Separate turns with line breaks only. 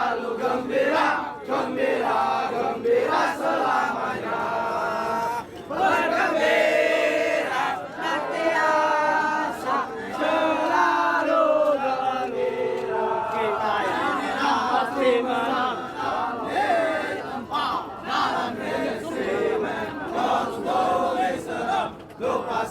selalu gembira, gembira, gembira selamanya. Bergembira senantiasa, selalu gembira. Kita ini pasti menang. Lupa